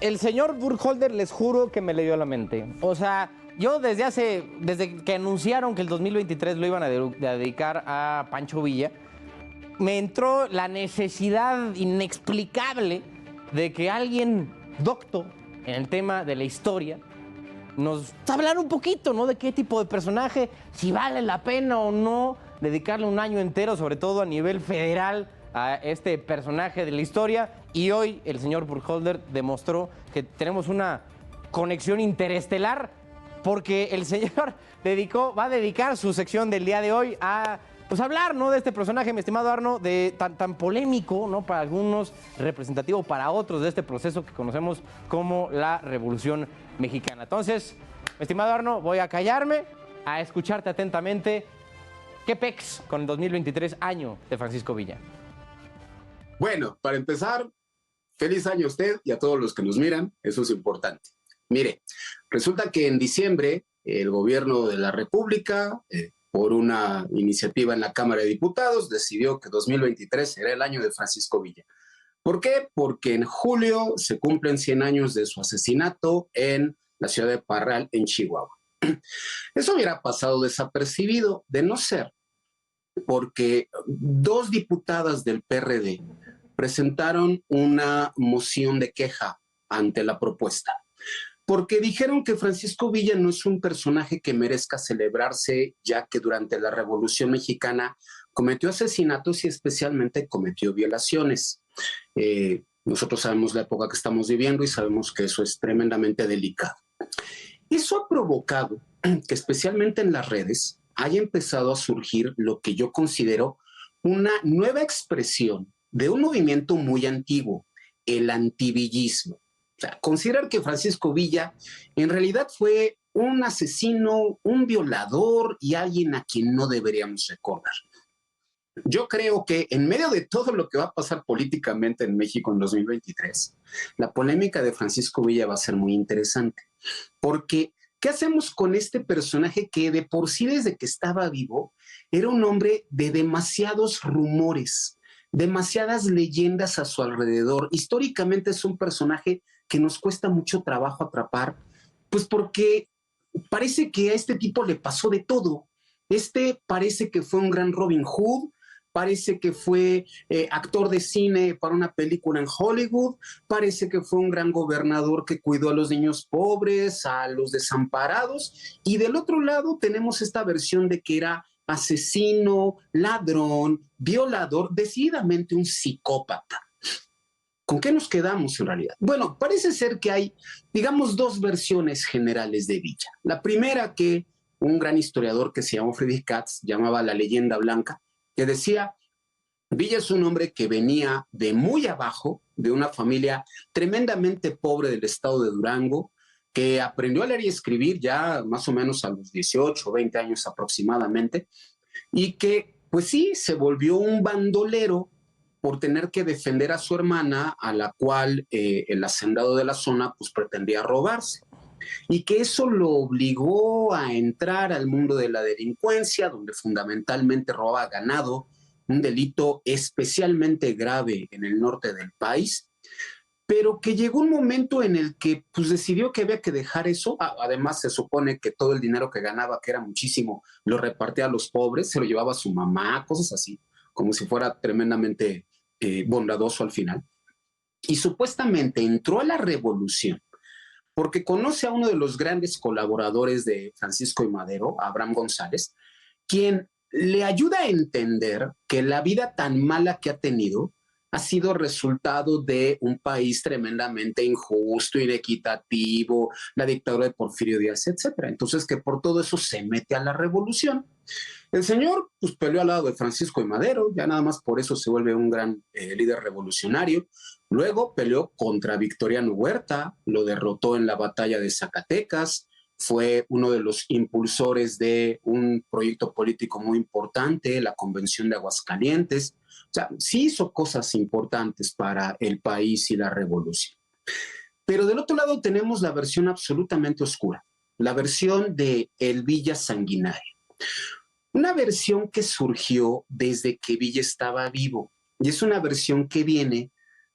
el señor Burkholder, les juro que me leyó la mente. O sea, yo desde que anunciaron que el 2023 lo iban a dedicar a Pancho Villa, me entró la necesidad inexplicable de que alguien docto en el tema de la historia nos hablar un poquito, ¿no? De qué tipo de personaje, si vale la pena o no dedicarle un año entero, sobre todo a nivel federal, a este personaje de la historia. Y hoy el señor Burkholder demostró que tenemos una conexión interestelar, porque el señor va a dedicar su sección del día de hoy a pues hablar, ¿no?, de este personaje, mi estimado Arno, de tan polémico, ¿no?, para algunos, representativo para otros, de este proceso que conocemos como la Revolución Mexicana. Entonces, mi estimado Arno, voy a callarme, a escucharte atentamente. ¿Qué pex con el 2023, año de Francisco Villa? Bueno, para empezar, feliz año a usted y a todos los que nos miran, eso es importante. Mire, resulta que en diciembre el gobierno de la República, por una iniciativa en la Cámara de Diputados, decidió que 2023 será el año de Francisco Villa. ¿Por qué? Porque en julio se cumplen 100 años de su asesinato en la ciudad de Parral, en Chihuahua. Eso hubiera pasado desapercibido, de no ser porque dos diputadas del PRD presentaron una moción de queja ante la propuesta, porque dijeron que Francisco Villa no es un personaje que merezca celebrarse, ya que durante la Revolución Mexicana cometió asesinatos y especialmente cometió violaciones. Nosotros sabemos la época que estamos viviendo y sabemos que eso es tremendamente delicado. Eso ha provocado que especialmente en las redes haya empezado a surgir lo que yo considero una nueva expresión de un movimiento muy antiguo, el antivillismo. O sea, considerar que Francisco Villa en realidad fue un asesino, un violador y alguien a quien no deberíamos recordar. Yo creo que en medio de todo lo que va a pasar políticamente en México en 2023, la polémica de Francisco Villa va a ser muy interesante, porque ¿qué hacemos con este personaje que de por sí desde que estaba vivo era un hombre de demasiados rumores, demasiadas leyendas a su alrededor? Históricamente es un personaje que nos cuesta mucho trabajo atrapar, pues porque parece que a este tipo le pasó de todo. Parece que fue un gran Robin Hood, parece que fue actor de cine para una película en Hollywood, parece que fue un gran gobernador que cuidó a los niños pobres, a los desamparados, y del otro lado tenemos esta versión de que era asesino, ladrón, violador, decididamente un psicópata. ¿Con qué nos quedamos en realidad? Bueno, parece ser que hay, digamos, dos versiones generales de Villa. La primera, que un gran historiador que se llamó Friedrich Katz llamaba la leyenda blanca, que decía: Villa es un hombre que venía de muy abajo, de una familia tremendamente pobre del estado de Durango, que aprendió a leer y escribir ya más o menos a los 18 o 20 años aproximadamente, y que, pues sí, se volvió un bandolero por tener que defender a su hermana, a la cual el hacendado de la zona pues pretendía robarse, y que eso lo obligó a entrar al mundo de la delincuencia, donde fundamentalmente roba ganado, un delito especialmente grave en el norte del país, pero que llegó un momento en el que pues decidió que había que dejar eso. Además se supone que todo el dinero que ganaba, que era muchísimo, lo repartía a los pobres, se lo llevaba a su mamá, cosas así, como si fuera tremendamente bondadoso al final. Y supuestamente entró a la revolución porque conoce a uno de los grandes colaboradores de Francisco I. Madero, Abraham González, quien le ayuda a entender que la vida tan mala que ha tenido ha sido resultado de un país tremendamente injusto, inequitativo, la dictadura de Porfirio Díaz, etcétera. Entonces, que por todo eso se mete a la revolución. El señor pues peleó al lado de Francisco I. Madero, ya nada más por eso se vuelve un gran líder revolucionario. Luego peleó contra Victoriano Huerta, lo derrotó en la batalla de Zacatecas, fue uno de los impulsores de un proyecto político muy importante, la Convención de Aguascalientes. O sea, sí hizo cosas importantes para el país y la revolución. Pero del otro lado tenemos la versión absolutamente oscura, la versión de el Villa sanguinario. Una versión que surgió desde que Villa estaba vivo, y es una versión que viene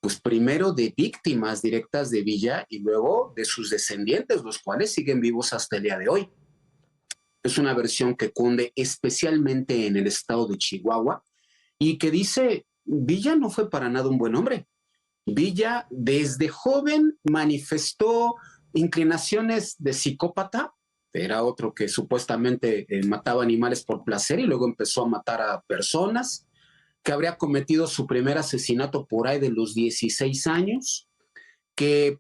pues primero de víctimas directas de Villa y luego de sus descendientes, los cuales siguen vivos hasta el día de hoy. Es una versión que cunde especialmente en el estado de Chihuahua y que dice, Villa no fue para nada un buen hombre. Villa desde joven manifestó inclinaciones de psicópata, era otro que supuestamente mataba animales por placer y luego empezó a matar a personas, que habría cometido su primer asesinato por ahí de los 16 años, que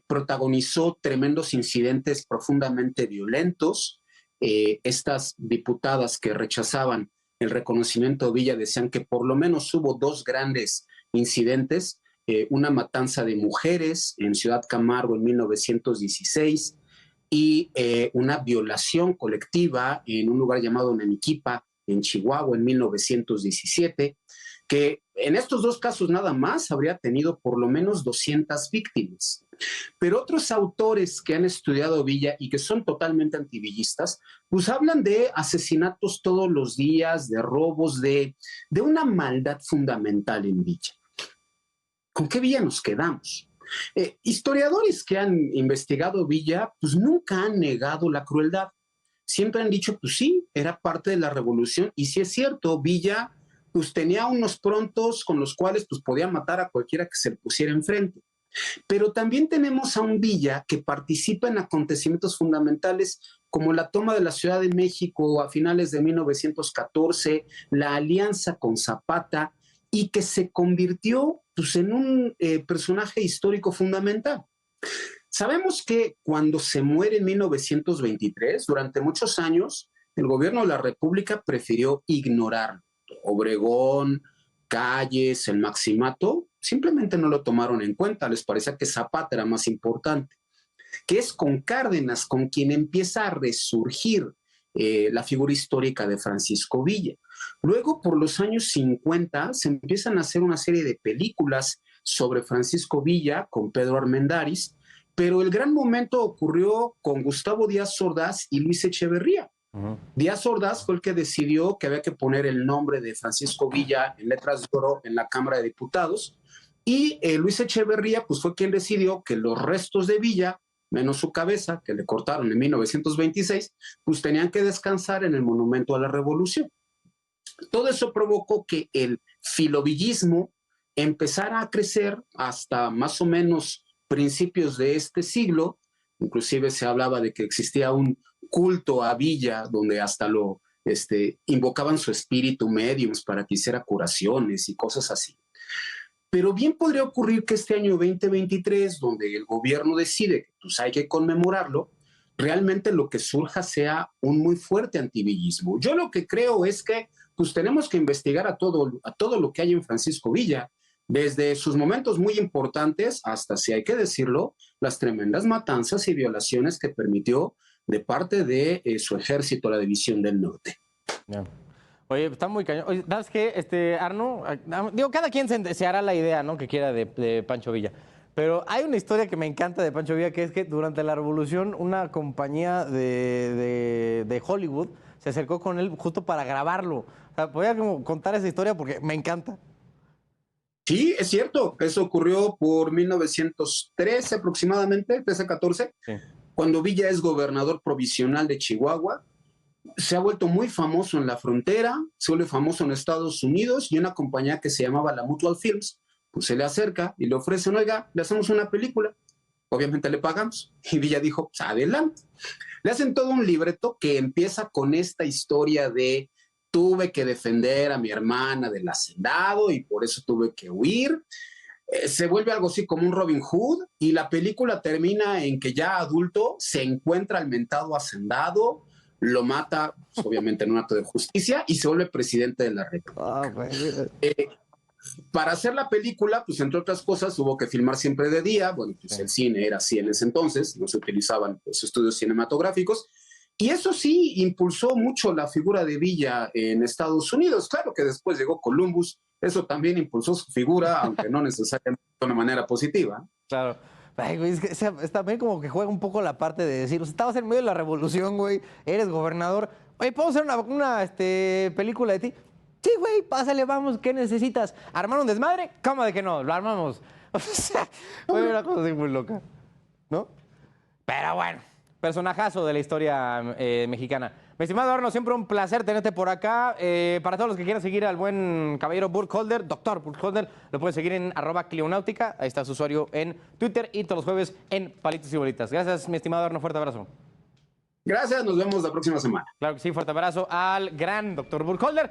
protagonizó tremendos incidentes profundamente violentos. Estas diputadas que rechazaban el reconocimiento de Villa decían que por lo menos hubo dos grandes incidentes, una matanza de mujeres en Ciudad Camargo en 1916 y una violación colectiva en un lugar llamado Nemiquipa, en Chihuahua, en 1917, que en estos dos casos nada más habría tenido por lo menos 200 víctimas. Pero otros autores que han estudiado Villa y que son totalmente antivillistas, pues hablan de asesinatos todos los días, de robos, de una maldad fundamental en Villa. ¿Con qué Villa nos quedamos? Historiadores que han investigado Villa, pues nunca han negado la crueldad. Siempre han dicho, pues sí, era parte de la revolución. Y sí es cierto, Villa pues tenía unos prontos con los cuales pues podía matar a cualquiera que se le pusiera enfrente. Pero también tenemos a un Villa que participa en acontecimientos fundamentales como la toma de la Ciudad de México a finales de 1914, la alianza con Zapata, y que se convirtió pues, en un personaje histórico fundamental. Sabemos que cuando se muere en 1923, durante muchos años, el gobierno de la República prefirió ignorarlo. Obregón, Calles, el Maximato, simplemente no lo tomaron en cuenta, les parecía que Zapata era más importante. Que es con Cárdenas con quien empieza a resurgir la figura histórica de Francisco Villa. Luego, por los años 50, se empiezan a hacer una serie de películas sobre Francisco Villa con Pedro Armendáriz, pero el gran momento ocurrió con Gustavo Díaz Ordaz y Luis Echeverría. Díaz Ordaz fue el que decidió que había que poner el nombre de Francisco Villa en letras de oro en la Cámara de Diputados y Luis Echeverría pues fue quien decidió que los restos de Villa, menos su cabeza, que le cortaron en 1926, pues tenían que descansar en el Monumento a la Revolución. Todo eso provocó que el filovillismo empezara a crecer hasta más o menos principios de este siglo. Inclusive se hablaba de que existía un culto a Villa donde hasta lo invocaban su espíritu mediums para que hiciera curaciones y cosas así. Pero bien podría ocurrir que este año 2023, donde el gobierno decide que pues hay que conmemorarlo, realmente lo que surja sea un muy fuerte antivillismo. Yo lo que creo es que pues tenemos que investigar a todo lo que hay en Francisco Villa, desde sus momentos muy importantes hasta, si hay que decirlo, las tremendas matanzas y violaciones que permitió de parte de su ejército, la División del Norte. Yeah. Oye, está muy cañón. Oye, ¿sabes qué, Arno? Digo, cada quien se hará la idea, ¿no?, que quiera de Pancho Villa. Pero hay una historia que me encanta de Pancho Villa, que es que durante la Revolución una compañía de Hollywood se acercó con él justo para grabarlo. O sea, voy a contar esa historia porque me encanta. Sí, es cierto. Eso ocurrió por 1913 aproximadamente, 13-14, sí, cuando Villa es gobernador provisional de Chihuahua. Se ha vuelto muy famoso en la frontera, se vuelve famoso en Estados Unidos, y una compañía que se llamaba la Mutual Films, pues se le acerca y le ofrecen, oiga, le hacemos una película. Obviamente le pagamos. Y Villa dijo, pues adelante. Le hacen todo un libreto que empieza con esta historia de tuve que defender a mi hermana del hacendado y por eso tuve que huir. Se vuelve algo así como un Robin Hood y la película termina en que ya adulto se encuentra al mentado hacendado, lo mata, pues, obviamente en un acto de justicia, y se vuelve presidente de la República. Para hacer la película, pues entre otras cosas, hubo que filmar siempre de día. Bueno, pues sí, el cine era así en ese entonces, no se utilizaban los estudios cinematográficos. Y eso sí impulsó mucho la figura de Villa en Estados Unidos. Claro que después llegó Columbus, eso también impulsó su figura, aunque no necesariamente de una manera positiva. Claro. Ay, güey, es que también como que juega un poco la parte de decir, o sea, estabas en medio de la revolución, güey, eres gobernador. Oye, ¿podemos hacer una película de ti? Sí, güey, pásale, vamos, ¿qué necesitas? ¿Armar un desmadre? ¿Cómo de que no? Lo armamos. O sea, fue una cosa así muy loca, ¿no? Pero bueno, personajazo de la historia mexicana. Mi estimado Arno, siempre un placer tenerte por acá. Para todos los que quieran seguir al buen caballero Burkholder, doctor Burkholder, lo pueden seguir en @clionáutica. Ahí está su usuario en Twitter y todos los jueves en Palitos y Bolitas. Gracias, mi estimado Arno. Fuerte abrazo. Gracias, nos vemos la próxima semana. Claro que sí, fuerte abrazo al gran doctor Burkholder.